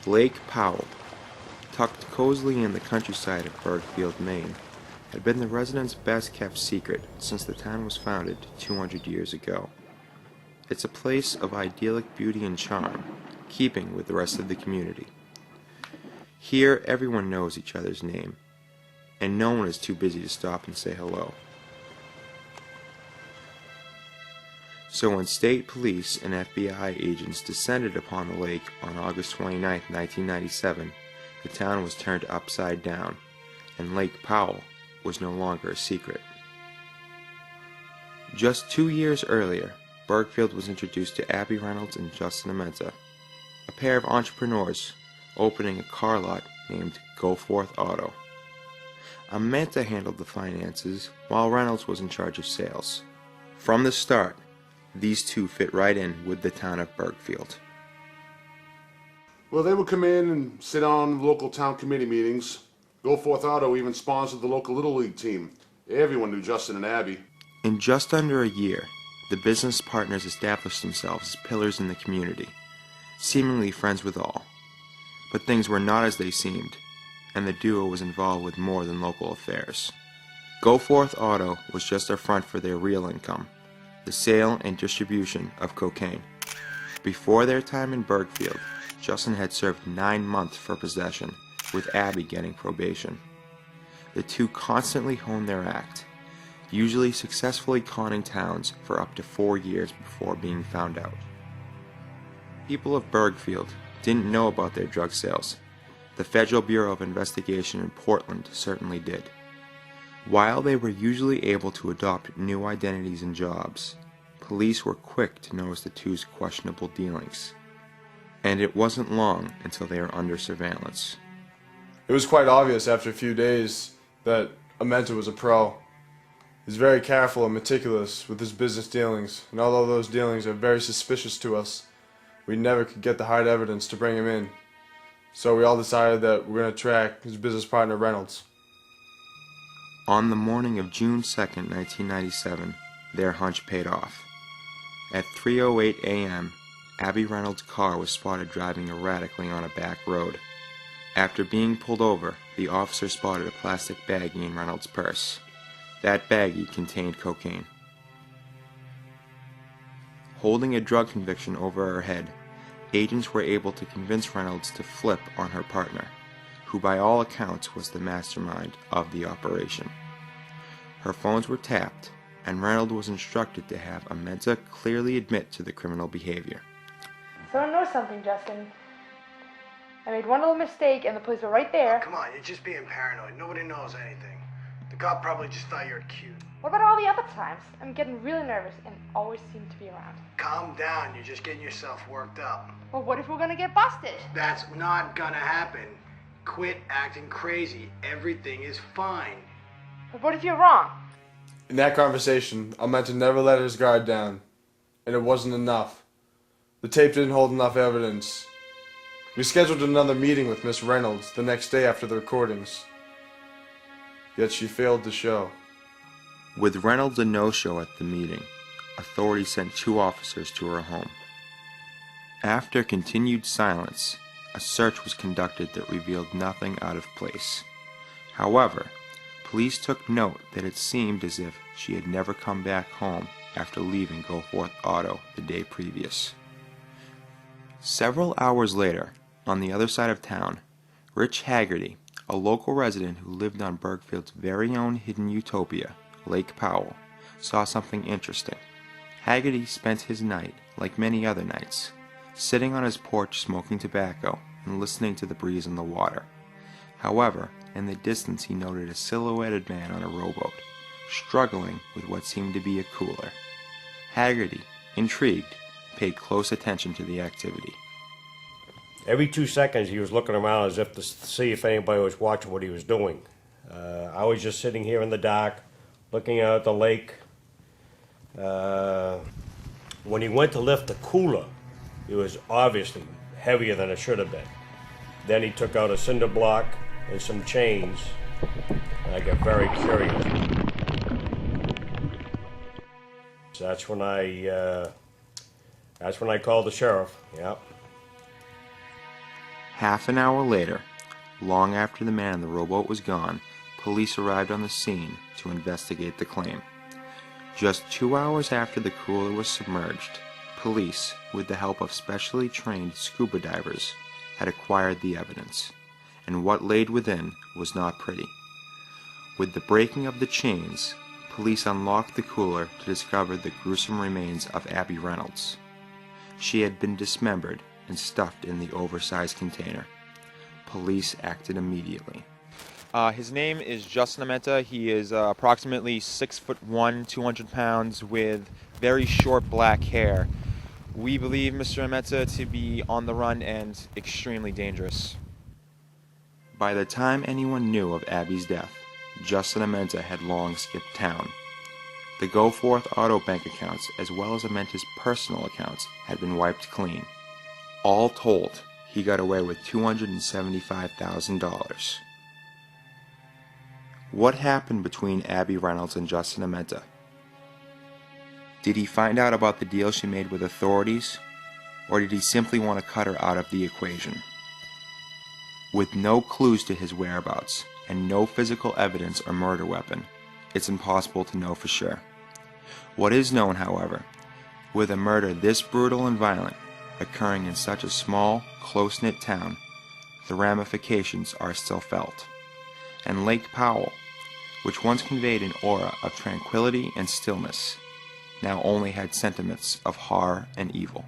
Lake Powell, tucked cozily in the countryside of Bergfield, Maine, had been the residents' best-kept secret since the town was founded 200 years ago. It's a place of idyllic beauty and charm, keeping with the rest of the community. Here, everyone knows each other's name, and no one is too busy to stop and say hello. So when state police and FBI agents descended upon the lake on August 29, 1997, the town was turned upside down, and Lake Powell was no longer a secret. Just 2 years earlier, Bergfield was introduced to Abby Reynolds and Justin Amenta, a pair of entrepreneurs opening a car lot named Go Forth Auto. Amenta handled the finances, while Reynolds was in charge of sales. From the start, these two fit right in with the town of Bergfield. Well, they would come in and sit on local town committee meetings. Go Forth Auto even sponsored the local Little League team. Everyone knew Justin and Abby. In just under a year, the business partners established themselves as pillars in the community, seemingly friends with all. But things were not as they seemed, and the duo was involved with more than local affairs. Go Forth Auto was just a front for their real income, the sale and distribution of cocaine. Before their time in Bergfield, Justin had served 9 months for possession, with Abby getting probation. The two constantly honed their act, usually successfully conning towns for up to 4 years before being found out. People of Bergfield didn't know about their drug sales. The Federal Bureau of Investigation in Portland certainly did. While they were usually able to adopt new identities and jobs, police were quick to notice the two's questionable dealings. And it wasn't long until they were under surveillance. It was quite obvious after a few days that Amenta was a pro. He's very careful and meticulous with his business dealings, and although those dealings are very suspicious to us, we never could get the hard evidence to bring him in. So we all decided that we're going to track his business partner Reynolds. On the morning of June 2nd, 1997, their hunch paid off. At 3:08 a.m., Abby Reynolds' car was spotted driving erratically on a back road. After being pulled over, the officer spotted a plastic baggie in Reynolds' purse. That baggie contained cocaine. Holding a drug conviction over her head, agents were able to convince Reynolds to flip on her partner, who by all accounts was the mastermind of the operation. Her phones were tapped, and Reynolds was instructed to have Amenta clearly admit to the criminal behavior. Someone knows something, Justin. I made one little mistake and the police were right there. Oh, come on, you're just being paranoid. Nobody knows anything. The cop probably just thought you were cute. What about all the other times? I'm getting really nervous and always seem to be around. Calm down, you're just getting yourself worked up. Well, what if we're gonna get busted? That's not gonna happen. Quit acting crazy. Everything is fine. But what if you're wrong? In that conversation, Amenta never let his guard down, and it wasn't enough. The tape didn't hold enough evidence. We scheduled another meeting with Miss Reynolds the next day after the recordings, yet she failed to show. With Reynolds a no-show at the meeting, authorities sent 2 officers to her home. After continued silence, a search was conducted that revealed nothing out of place. However, police took note that it seemed as if she had never come back home after leaving Go Forth Auto the day previous. Several hours later, on the other side of town, Rich Haggerty, a local resident who lived on Bergfield's very own hidden utopia, Lake Powell, saw something interesting. Haggerty spent his night, like many other nights, sitting on his porch smoking tobacco and listening to the breeze on the water. However, in the distance he noted a silhouetted man on a rowboat, struggling with what seemed to be a cooler. Haggerty, intrigued, paid close attention to the activity. Every 2 seconds he was looking around as if to see if anybody was watching what he was doing. I was just sitting here in the dark, looking out at the lake. When he went to lift the cooler, it was obviously heavier than it should have been. Then he took out a cinder block and some chains, and I got very curious. So that's when I called the sheriff. Yep. Half an hour later, long after the man in the rowboat was gone, police arrived on the scene to investigate the claim. Just 2 hours after the cooler was submerged, police, with the help of specially trained scuba divers, had acquired the evidence, and what laid within was not pretty. With the breaking of the chains, police unlocked the cooler to discover the gruesome remains of Abby Reynolds. She had been dismembered and stuffed in the oversized container. Police acted immediately. His name is Justin Amenta. He is approximately 6'1", 200 pounds, with very short black hair. We believe Mr. Amenta to be on the run and extremely dangerous. By the time anyone knew of Abby's death, Justin Amenta had long skipped town. The Goforth Auto Bank accounts, as well as Amenta's personal accounts, had been wiped clean. All told, he got away with $275,000. What happened between Abby Reynolds and Justin Amenta? Did he find out about the deal she made with authorities, or did he simply want to cut her out of the equation? With no clues to his whereabouts, and no physical evidence or murder weapon, it's impossible to know for sure. What is known, however, with a murder this brutal and violent, occurring in such a small, close-knit town, the ramifications are still felt. And Lake Powell, which once conveyed an aura of tranquility and stillness, now only had sentiments of horror and evil.